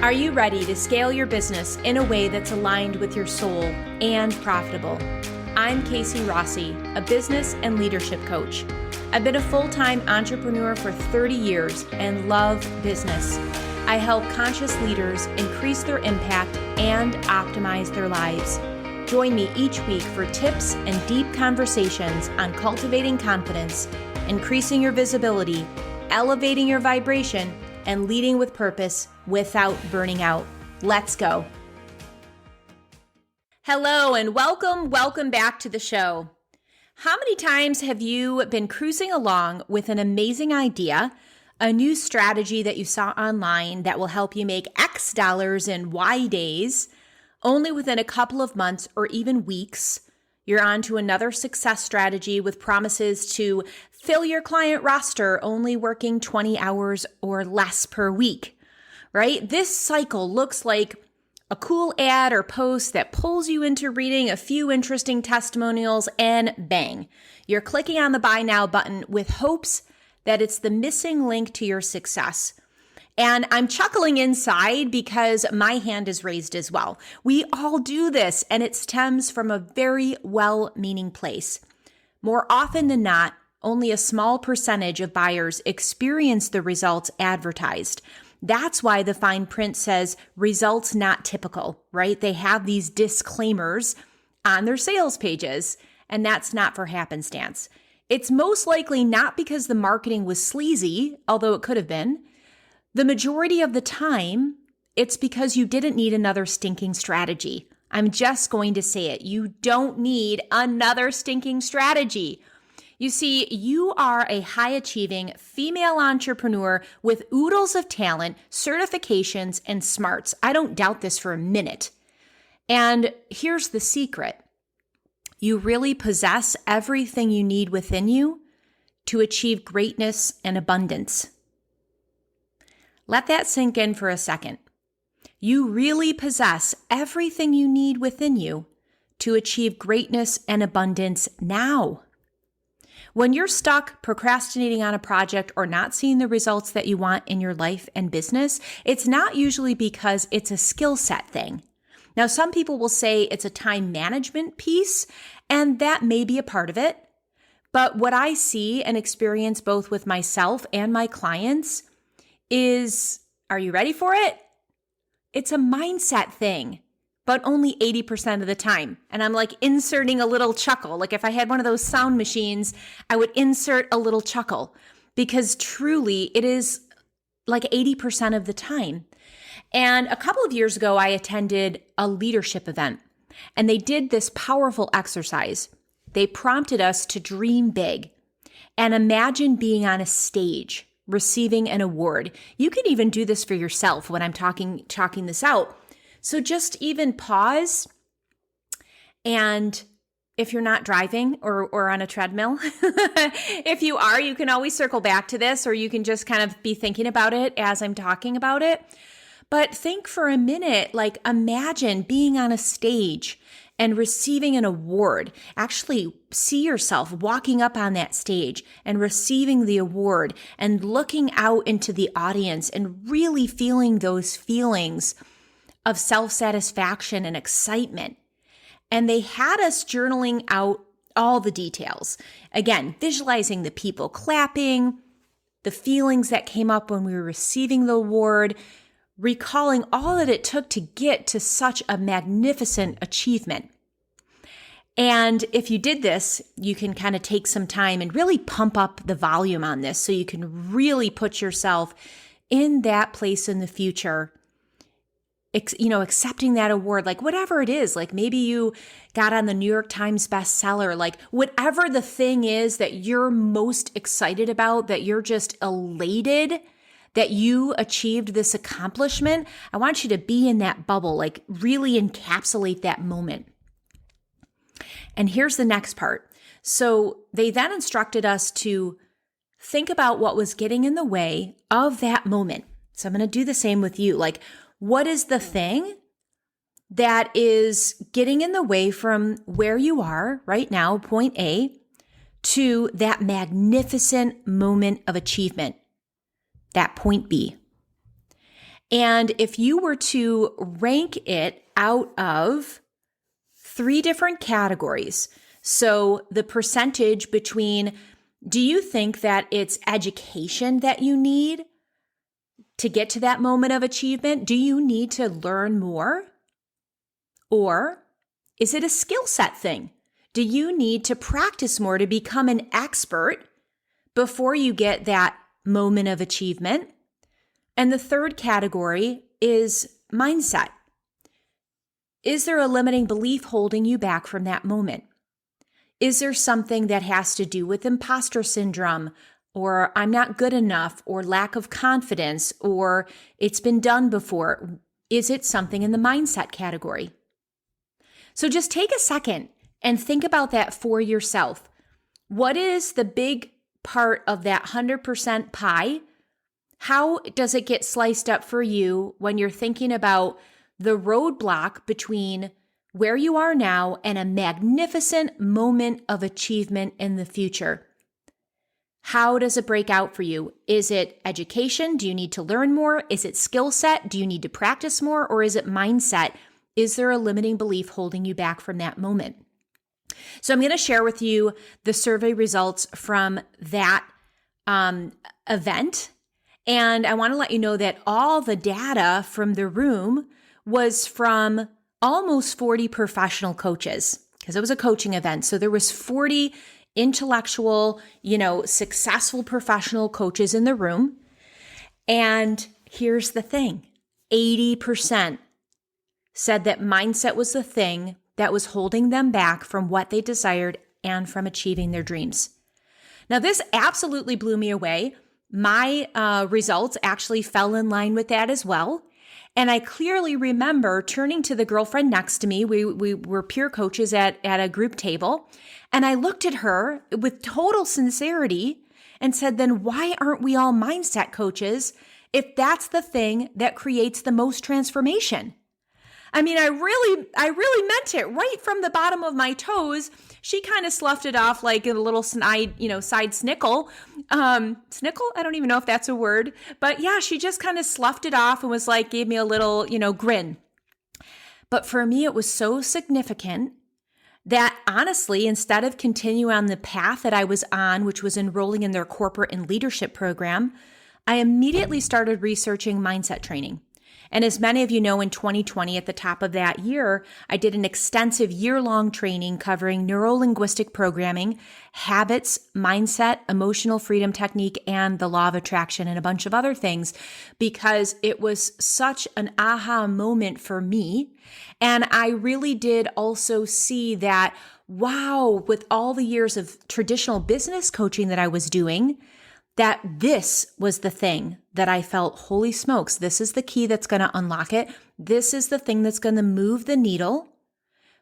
Are you ready to scale your business in a way that's aligned with your soul and profitable? I'm Casey Rossi, a business and leadership coach. I've been a full-time entrepreneur for 30 years and love business. I help conscious leaders increase their impact and optimize their lives. Join me each week for tips and deep conversations on cultivating confidence, increasing your visibility, elevating your vibration, and leading with purpose without burning out. Let's go. Hello and welcome back to the show. How many times have you been cruising along with an amazing idea, a new strategy that you saw online that will help you make X dollars in Y days, only within a couple of months or even weeks, you're on to another success strategy with promises to fill your client roster only working 20 hours or less per week, right? This cycle looks like a cool ad or post that pulls you into reading a few interesting testimonials and bang, you're clicking on the buy now button with hopes that it's the missing link to your success. And I'm chuckling inside because my hand is raised as well. We all do this, and it stems from a very well-meaning place. More often than not, only a small percentage of buyers experience the results advertised. That's why the fine print says results not typical, right? They have these disclaimers on their sales pages, and that's not for happenstance. It's most likely not because the marketing was sleazy, although it could have been. The majority of the time, it's because you didn't need another stinking strategy. I'm just going to say it. You don't need another stinking strategy. You see, you are a high-achieving female entrepreneur with oodles of talent, certifications, and smarts. I don't doubt this for a minute. And here's the secret. You really possess everything you need within you to achieve greatness and abundance. Let that sink in for a second. You really possess everything you need within you to achieve greatness and abundance now. When you're stuck procrastinating on a project or not seeing the results that you want in your life and business, it's not usually because it's a skill set thing. Now, some people will say it's a time management piece, and that may be a part of it. But what I see and experience both with myself and my clients is, are you ready for it? It's a mindset thing, but only 80% of the time. And I'm like inserting a little chuckle. Like if I had one of those sound machines, I would insert a little chuckle because truly it is like 80% of the time. And a couple of years ago, I attended a leadership event and they did this powerful exercise. They prompted us to dream big and imagine being on a stage receiving an award. You can even do this for yourself when I'm talking this out. So just even pause, and if you're not driving or on a treadmill, if you are, you can always circle back to this, or you can just kind of be thinking about it as I'm talking about it. But think for a minute, like imagine being on a stage and receiving an award. Actually see yourself walking up on that stage and receiving the award and looking out into the audience and really feeling those feelings of self-satisfaction and excitement. And they had us journaling out all the details. Again, visualizing the people clapping, the feelings that came up when we were receiving the award, recalling all that it took to get to such a magnificent achievement. And if you did this, you can kind of take some time and really pump up the volume on this so you can really put yourself in that place in the future, accepting that award, like whatever it is, like maybe you got on the New York Times bestseller, like whatever the thing is that you're most excited about, that you're just elated that you achieved this accomplishment. I want you to be in that bubble, like really encapsulate that moment. And here's the next part. So they then instructed us to think about what was getting in the way of that moment. So I'm going to do the same with you. Like, what is the thing that is getting in the way from where you are right now, point A, to that magnificent moment of achievement, that point B? And if you were to rank it out of 3 different categories, so the percentage between, do you think that it's education that you need to get to that moment of achievement? Do you need to learn more? Or is it a skill set thing? Do you need to practice more to become an expert before you get that moment of achievement? And the third category is mindset. Is there a limiting belief holding you back from that moment? Is there something that has to do with imposter syndrome, or I'm not good enough, or lack of confidence, or it's been done before? Is it something in the mindset category? So just take a second and think about that for yourself. What is the big part of that 100% pie? How does it get sliced up for you when you're thinking about the roadblock between where you are now and a magnificent moment of achievement in the future? How does it break out for you? Is it education? Do you need to learn more? Is it skill set? Do you need to practice more? Or is it mindset? Is there a limiting belief holding you back from that moment? So I'm going to share with you the survey results from that event. And I want to let you know that all the data from the room was from almost 40 professional coaches, because it was a coaching event. So there was 40 intellectual, successful professional coaches in the room. And here's the thing, 80% said that mindset was the thing that was holding them back from what they desired and from achieving their dreams. Now, this absolutely blew me away. My results actually fell in line with that as well. And I clearly remember turning to the girlfriend next to me. We were peer coaches at a group table. And I looked at her with total sincerity and said, then why aren't we all mindset coaches if that's the thing that creates the most transformation? I mean, I really meant it right from the bottom of my toes. She kind of sloughed it off like a little side snickle. Snickle? I don't even know if that's a word. But yeah, she just kind of sloughed it off and was like, gave me a little, grin. But for me, it was so significant that honestly, instead of continuing on the path that I was on, which was enrolling in their corporate and leadership program, I immediately started researching mindset training. And as many of you know, in 2020, at the top of that year, I did an extensive year-long training covering neuro-linguistic programming, habits, mindset, emotional freedom technique, and the law of attraction, and a bunch of other things, because it was such an aha moment for me. And I really did also see that, wow, with all the years of traditional business coaching that I was doing, that this was the thing that I felt, holy smokes, this is the key that's going to unlock it. This is the thing that's going to move the needle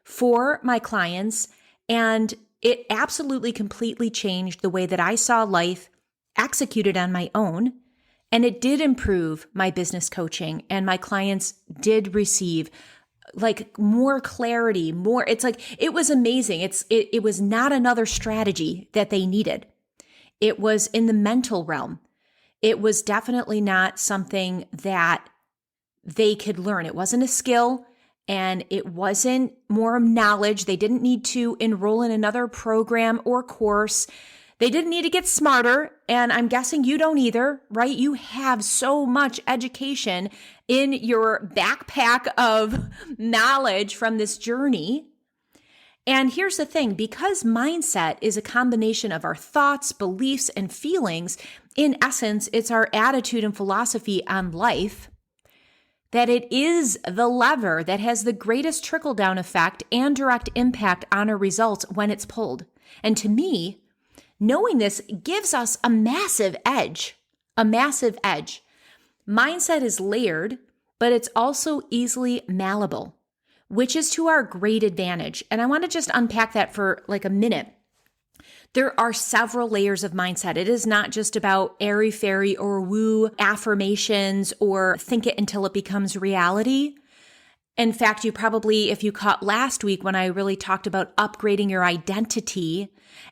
for my clients. And it absolutely completely changed the way that I saw life executed on my own. And it did improve my business coaching, and my clients did receive like more clarity, more. It's like, it was amazing. It was not another strategy that they needed. It was in the mental realm. It was definitely not something that they could learn. It wasn't a skill, and it wasn't more knowledge. They didn't need to enroll in another program or course. They didn't need to get smarter, and I'm guessing you don't either, right? You have so much education in your backpack of knowledge from this journey. And here's the thing, because mindset is a combination of our thoughts, beliefs, and feelings, in essence, it's our attitude and philosophy on life, that it is the lever that has the greatest trickle-down effect and direct impact on our results when it's pulled. And to me, knowing this gives us a massive edge, Mindset is layered, but it's also easily malleable, which is to our great advantage. And I want to just unpack that for like a minute. There are several layers of mindset. It is not just about airy-fairy or woo affirmations or think it until it becomes reality. In fact, you probably, if you caught last week when I really talked about upgrading your identity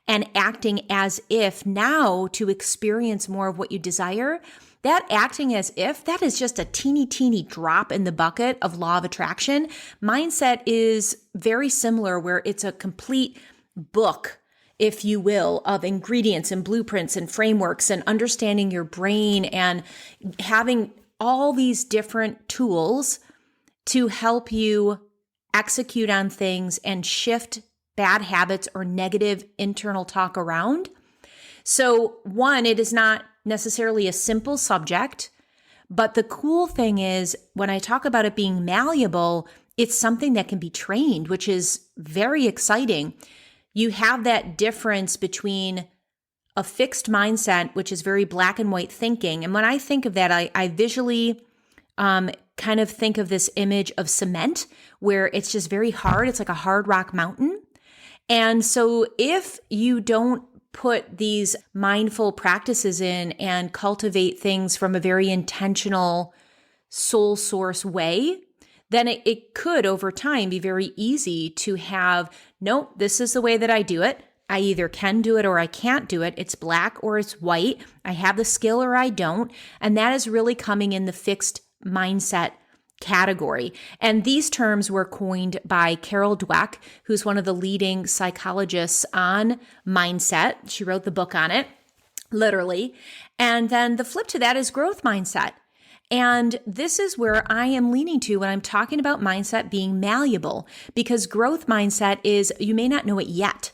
and acting as if now to experience more of what you desire, that acting as if, that is just a teeny, teeny drop in the bucket of law of attraction. Mindset is very similar, where it's a complete book, if you will, of ingredients and blueprints and frameworks and understanding your brain and having all these different tools to help you execute on things and shift bad habits or negative internal talk around. So one, it is not necessarily a simple subject, but the cool thing is when I talk about it being malleable, it's something that can be trained, which is very exciting. You have that difference between a fixed mindset, which is very black and white thinking. And when I think of that, I visually kind of think of this image of cement where it's just very hard. It's like a hard rock mountain. And so if you don't put these mindful practices in and cultivate things from a very intentional soul source way, then it could over time be very easy to have, nope, this is the way that I do it. I either can do it or I can't do it. It's black or it's white. I have the skill or I don't. And that is really coming in the fixed mindset category. And these terms were coined by Carol Dweck, who's one of the leading psychologists on mindset. She wrote the book on it, literally. And then the flip to that is growth mindset. And this is where I am leaning to when I'm talking about mindset being malleable, because growth mindset is, you may not know it yet,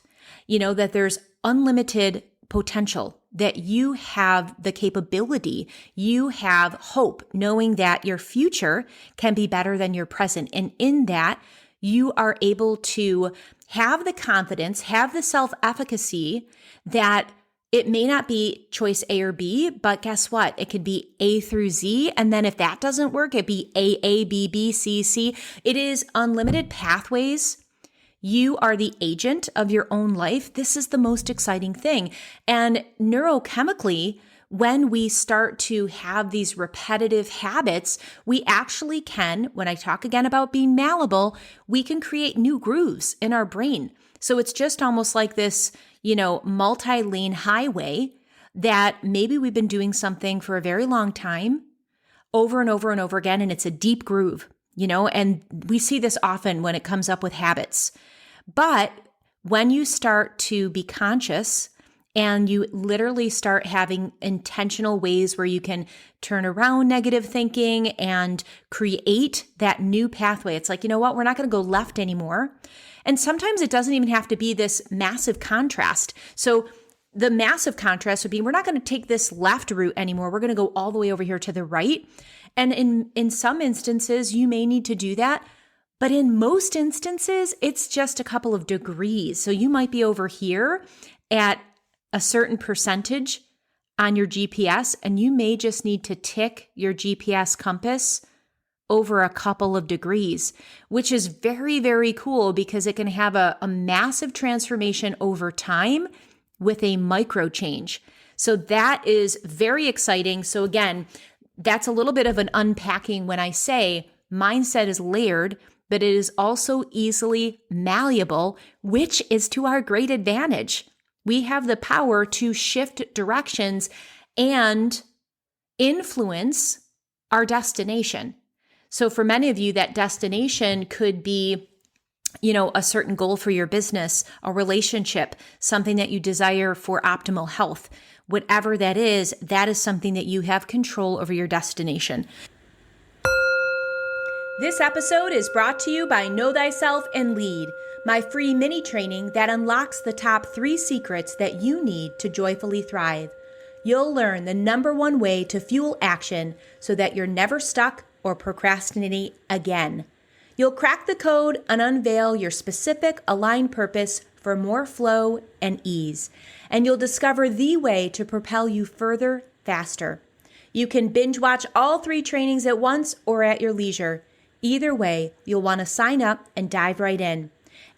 that there's unlimited potential, that you have the capability, you have hope, knowing that your future can be better than your present. And in that, you are able to have the confidence, have the self-efficacy that it may not be choice A or B, but guess what? It could be A through Z. And then if that doesn't work, it'd be A, B, B, C, C. It is unlimited pathways. You are the agent of your own life. This is the most exciting thing. And neurochemically, when we start to have these repetitive habits, we actually can, when I talk again about being malleable, we can create new grooves in our brain. So it's just almost like this, multi-lane highway that maybe we've been doing something for a very long time, over and over and over again, and it's a deep groove, and we see this often when it comes up with habits. But when you start to be conscious and you literally start having intentional ways where you can turn around negative thinking and create that new pathway, it's like, you know what, we're not going to go left anymore. And sometimes it doesn't even have to be this massive contrast. So the massive contrast would be, we're not going to take this left route anymore. We're going to go all the way over here to the right. And in some instances, you may need to do that. But in most instances, it's just a couple of degrees. So you might be over here at a certain percentage on your GPS, and you may just need to tick your GPS compass over a couple of degrees, which is very, very cool because it can have a massive transformation over time with a micro change. So that is very exciting. So again, that's a little bit of an unpacking when I say mindset is layered, but it is also easily malleable, which is to our great advantage. We have the power to shift directions and influence our destination. So for many of you, that destination could be, a certain goal for your business, a relationship, something that you desire for optimal health. Whatever that is something that you have control over your destination. This episode is brought to you by Know Thyself and Lead, my free mini training that unlocks the top 3 secrets that you need to joyfully thrive. You'll learn the number 1 way to fuel action so that you're never stuck or procrastinating again. You'll crack the code and unveil your specific aligned purpose for more flow and ease. And you'll discover the way to propel you further, faster. You can binge watch all 3 trainings at once or at your leisure. Either way, you'll want to sign up and dive right in.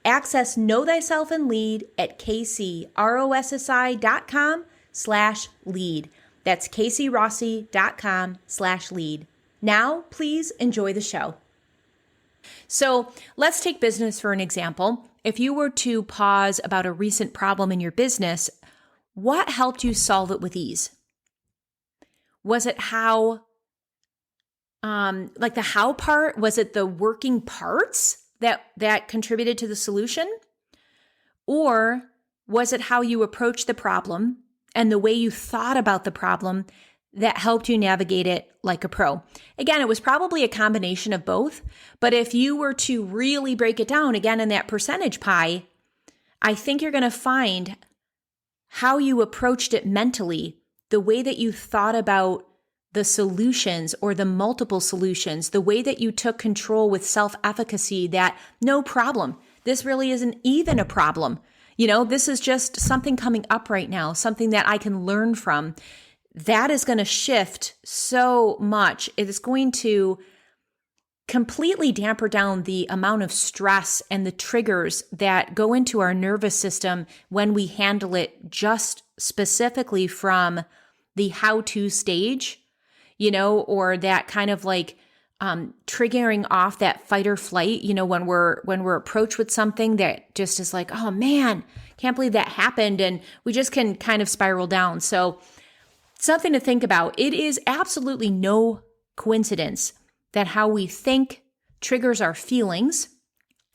Access Know Thyself and Lead at kcrossi.com/lead. That's kcrossi.com/lead. Now, please enjoy the show. So let's take business for an example. If you were to pause about a recent problem in your business, what helped you solve it with ease? Was it how, like the how part? Was it the working parts that contributed to the solution? Or was it how you approached the problem and the way you thought about the problem that helped you navigate it like a pro? Again, it was probably a combination of both, but if you were to really break it down again in that percentage pie, I think you're going to find how you approached it mentally, the way that you thought about the solutions or the multiple solutions, the way that you took control with self-efficacy, that no problem. This really isn't even a problem. This is just something coming up right now, something that I can learn from. That is going to shift so much. It is going to completely damper down the amount of stress and the triggers that go into our nervous system when we handle it just specifically from the how-to stage, or that kind of like triggering off that fight or flight, when we're approached with something that just is like, oh man, can't believe that happened. And we just can kind of spiral down. So something to think about. It is absolutely no coincidence that how we think triggers our feelings,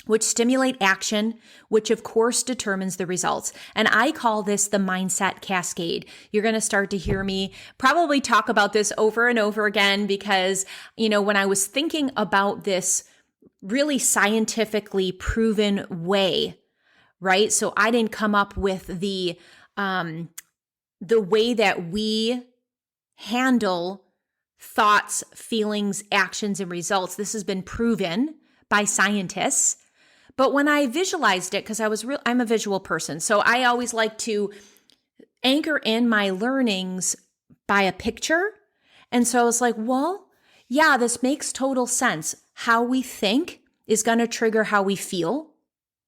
which stimulate action, which of course determines the results. And I call this the mindset cascade. You're going to start to hear me probably talk about this over and over again because, when I was thinking about this really scientifically proven way, right? So I didn't come up with the way that we handle thoughts, feelings, actions, and results. This has been proven by scientists. But when I visualized it, because I'm a visual person, so I always like to anchor in my learnings by a picture. And so I was like, well, yeah, this makes total sense. How we think is going to trigger how we feel.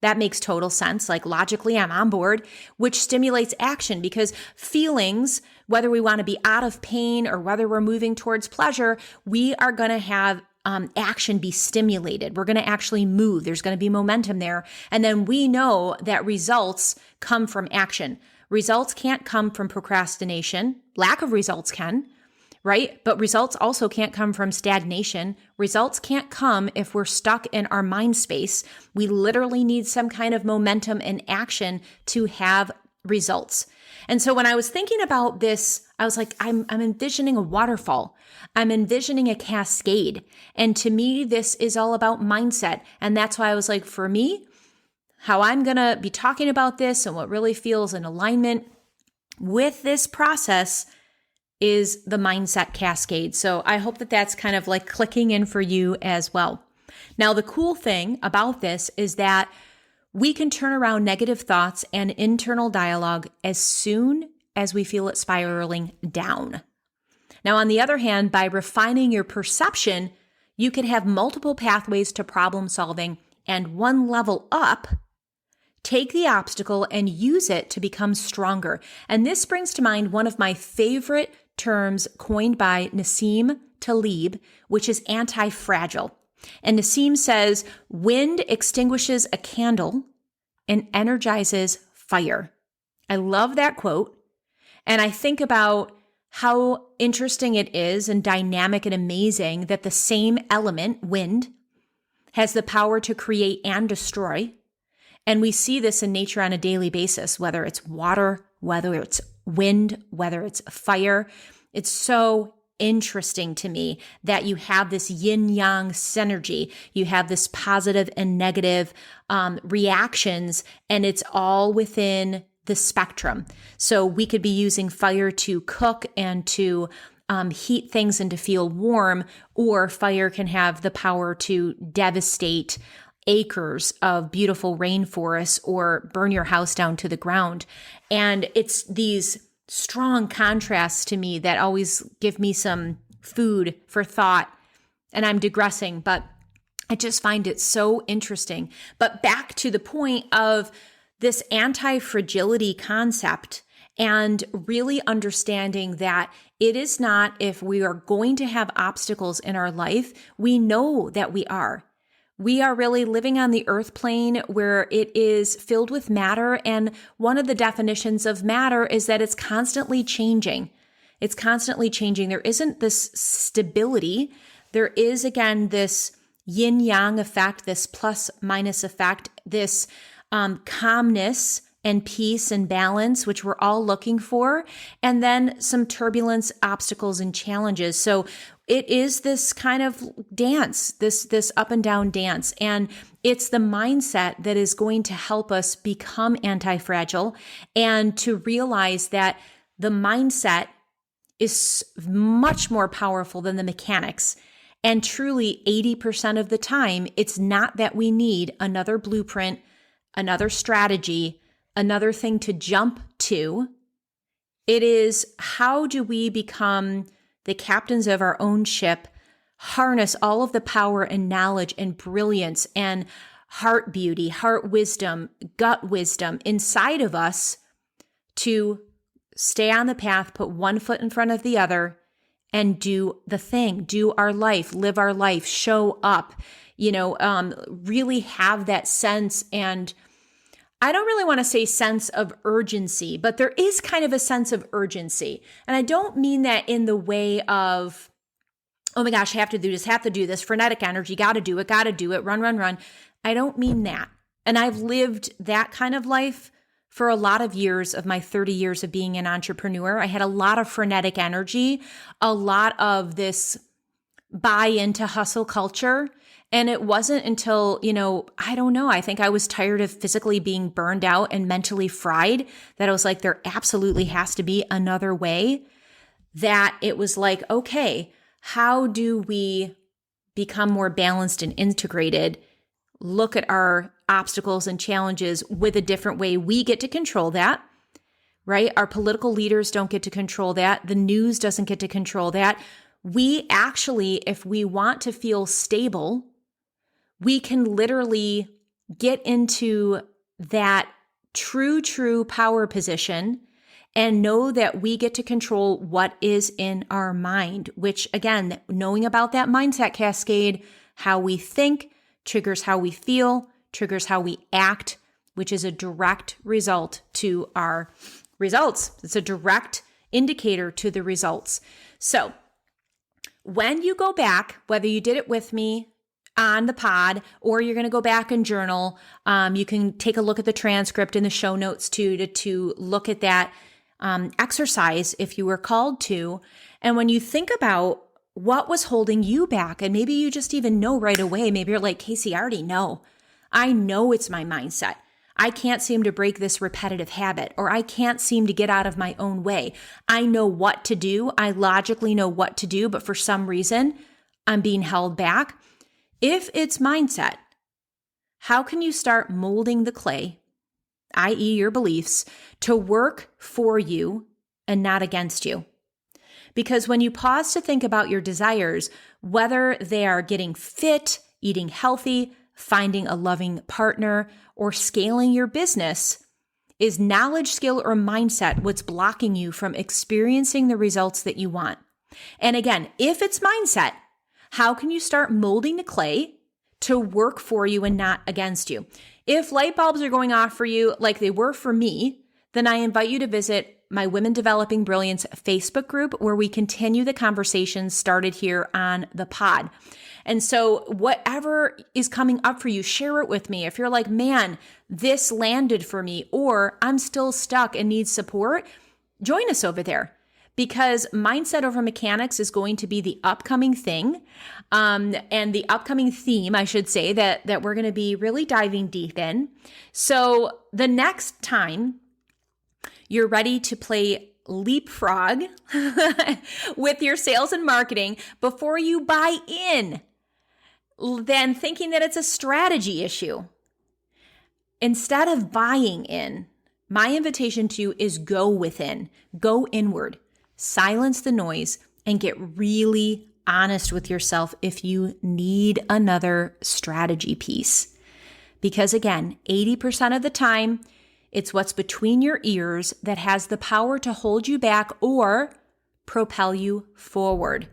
That makes total sense. Like logically, I'm on board, which stimulates action because feelings, whether we want to be out of pain or whether we're moving towards pleasure, we are going to have action be stimulated. We're going to actually move. There's going to be momentum there. And then we know that results come from action. Results can't come from procrastination. Lack of results can, right? But results also can't come from stagnation. Results can't come if we're stuck in our mind space. We literally need some kind of momentum and action to have results. And so when I was thinking about this, I was like, I'm envisioning a waterfall. I'm envisioning a cascade. And to me, this is all about mindset. And that's why I was like, for me, how I'm going to be talking about this and what really feels in alignment with this process is the mindset cascade. So I hope that that's kind of like clicking in for you as well. Now, the cool thing about this is that we can turn around negative thoughts and internal dialogue as soon as we feel it spiraling down. Now, on the other hand, by refining your perception, you can have multiple pathways to problem solving and one level up. Take the obstacle and use it to become stronger. And this brings to mind one of my favorite terms coined by Nassim Taleb, which is anti-fragile. And Nassim says, wind extinguishes a candle and energizes fire. I love that quote. And I think about how interesting it is and dynamic and amazing that the same element, wind, has the power to create and destroy. And we see this in nature on a daily basis, whether it's water, whether it's wind, whether it's fire. It's so interesting to me that you have this yin-yang synergy. You have this positive and negative reactions, and it's all within the spectrum. So we could be using fire to cook and to heat things and to feel warm, or fire can have the power to devastate acres of beautiful rainforests or burn your house down to the ground. And it's these strong contrasts to me that always give me some food for thought. And I'm digressing, but I just find it so interesting. But back to the point of this anti-fragility concept and really understanding that it is not, if we are going to have obstacles in our life, we know that we are. We are really living on the earth plane where it is filled with matter. And one of the definitions of matter is that it's constantly changing. It's constantly changing. There isn't this stability. There is, again, this yin yang effect, this plus minus effect, this calmness and peace and balance, which we're all looking for, and then some turbulence, obstacles, and challenges. So it is this kind of dance, this up and down dance. And it's the mindset that is going to help us become anti-fragile and to realize that the mindset is much more powerful than the mechanics. And truly, 80% of the time, it's not that we need another blueprint, another strategy, another thing to jump to. It is, how do we become the captains of our own ship, harness all of the power and knowledge and brilliance and heart beauty, heart wisdom, gut wisdom inside of us to stay on the path, put one foot in front of the other, and do the thing, do our life, live our life, show up, really have that sense. And I don't really want to say sense of urgency, but there is kind of a sense of urgency. And I don't mean that in the way of, oh my gosh, I have to do this, frenetic energy, got to do it, run. I don't mean that. And I've lived that kind of life for a lot of years of my 30 years of being an entrepreneur. I had a lot of frenetic energy, a lot of this buy into hustle culture. And it wasn't until, I don't know, I think I was tired of physically being burned out and mentally fried that I was like, there absolutely has to be another way, that it was like, okay, how do we become more balanced and integrated? Look at our obstacles and challenges with a different way. We get to control that, right? Our political leaders don't get to control that. The news doesn't get to control that. We actually, if we want to feel stable, we can literally get into that true power position and know that we get to control what is in our mind, which again, knowing about that mindset cascade, how we think triggers how we feel, triggers how we act, which is a direct result to our results. It's a direct indicator to the results. So when you go back, whether you did it with me on the pod, or you're going to go back and journal, you can take a look at the transcript in the show notes too, to look at that exercise if you were called to. And when you think about what was holding you back, and maybe you just even know right away, maybe you're like, Casey, I already know. I know it's my mindset. I can't seem to break this repetitive habit, or I can't seem to get out of my own way. I know what to do. I logically know what to do, but for some reason, I'm being held back. If it's mindset, how can you start molding the clay, i.e. your beliefs, to work for you and not against you? Because when you pause to think about your desires, whether they are getting fit, eating healthy, finding a loving partner, or scaling your business, is knowledge, skill, or mindset what's blocking you from experiencing the results that you want? And again, if it's mindset, how can you start molding the clay to work for you and not against you? If light bulbs are going off for you like they were for me, then I invite you to visit my Women Developing Brilliance Facebook group, where we continue the conversation started here on the pod. And so whatever is coming up for you, share it with me. If you're like, man, this landed for me, or I'm still stuck and need support, join us over there. Because mindset over mechanics is going to be the upcoming thing, and the upcoming theme, I should say, that we're going to be really diving deep in. So the next time you're ready to play leapfrog with your sales and marketing, before you buy in, then thinking that it's a strategy issue, instead of buying in, my invitation to you is go within, go inward, silence the noise, and get really honest with yourself if you need another strategy piece. Because again, 80% of the time, it's what's between your ears that has the power to hold you back or propel you forward.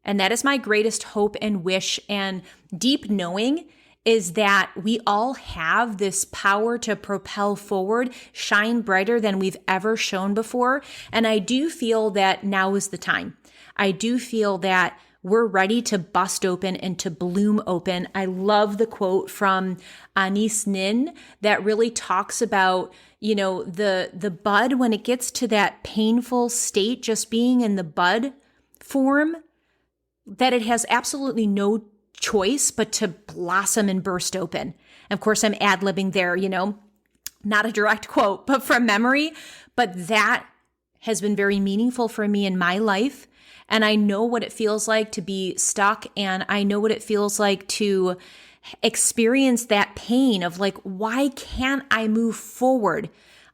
And that is my greatest hope and wish and deep knowing, is that we all have this power to propel forward, shine brighter than we've ever shone before. And I do feel that now is the time. I do feel that we're ready to bust open and to bloom open. I love the quote from Anais Nin that really talks about, the bud, when it gets to that painful state, just being in the bud form, that it has absolutely no choice but to blossom and burst open. Of course, I'm ad-libbing there, not a direct quote, but from memory. But that has been very meaningful for me in my life. And I know what it feels like to be stuck. And I know what it feels like to experience that pain of like, why can't I move forward?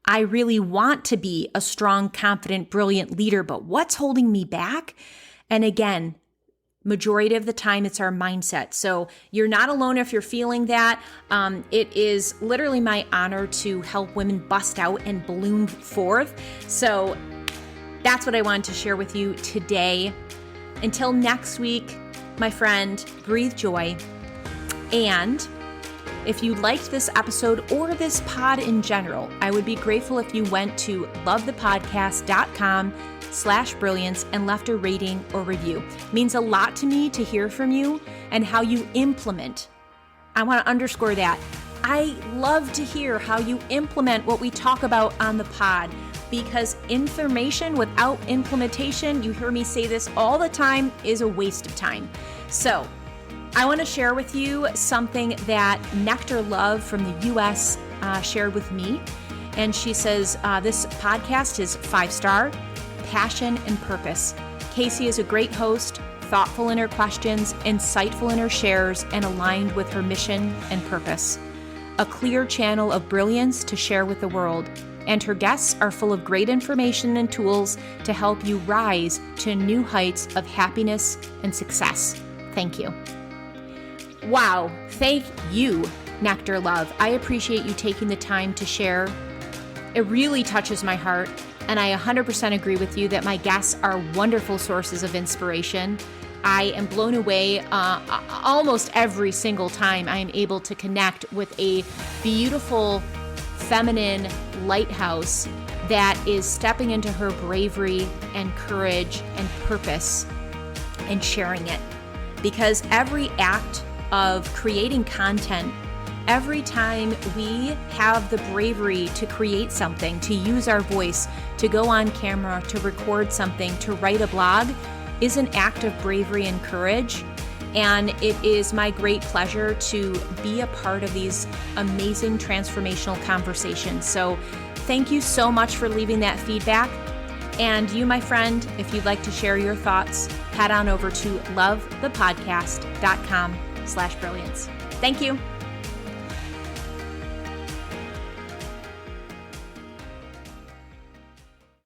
I really want to be a strong, confident, brilliant leader, but what's holding me back? And again, majority of the time, it's our mindset. So you're not alone if you're feeling that. It is literally my honor to help women bust out and bloom forth. So that's what I wanted to share with you today. Until next week, my friend, breathe joy. And if you liked this episode or this pod in general, I would be grateful if you went to lovethepodcast.com/brilliance and left a rating or review. It means a lot to me to hear from you and how you implement. I want to underscore that. I love to hear how you implement what we talk about on the pod, because information without implementation, you hear me say this all the time, is a waste of time. So I want to share with you something that Nectar Love from the US shared with me. And she says, this podcast is 5-star, passion and purpose. Casey is a great host, thoughtful in her questions, insightful in her shares, and aligned with her mission and purpose. A clear channel of brilliance to share with the world. And her guests are full of great information and tools to help you rise to new heights of happiness and success. Thank you. Wow. Thank you, Nectar Love. I appreciate you taking the time to share. It really touches my heart. And I 100% agree with you that my guests are wonderful sources of inspiration. I am blown away almost every single time I am able to connect with a beautiful, feminine lighthouse that is stepping into her bravery and courage and purpose and sharing it. Because every act of creating content, every time we have the bravery to create something, to use our voice, to go on camera, to record something, to write a blog, is an act of bravery and courage. And it is my great pleasure to be a part of these amazing transformational conversations. So thank you so much for leaving that feedback. And you, my friend, if you'd like to share your thoughts, head on over to lovethepodcast.com/brilliance. Thank you.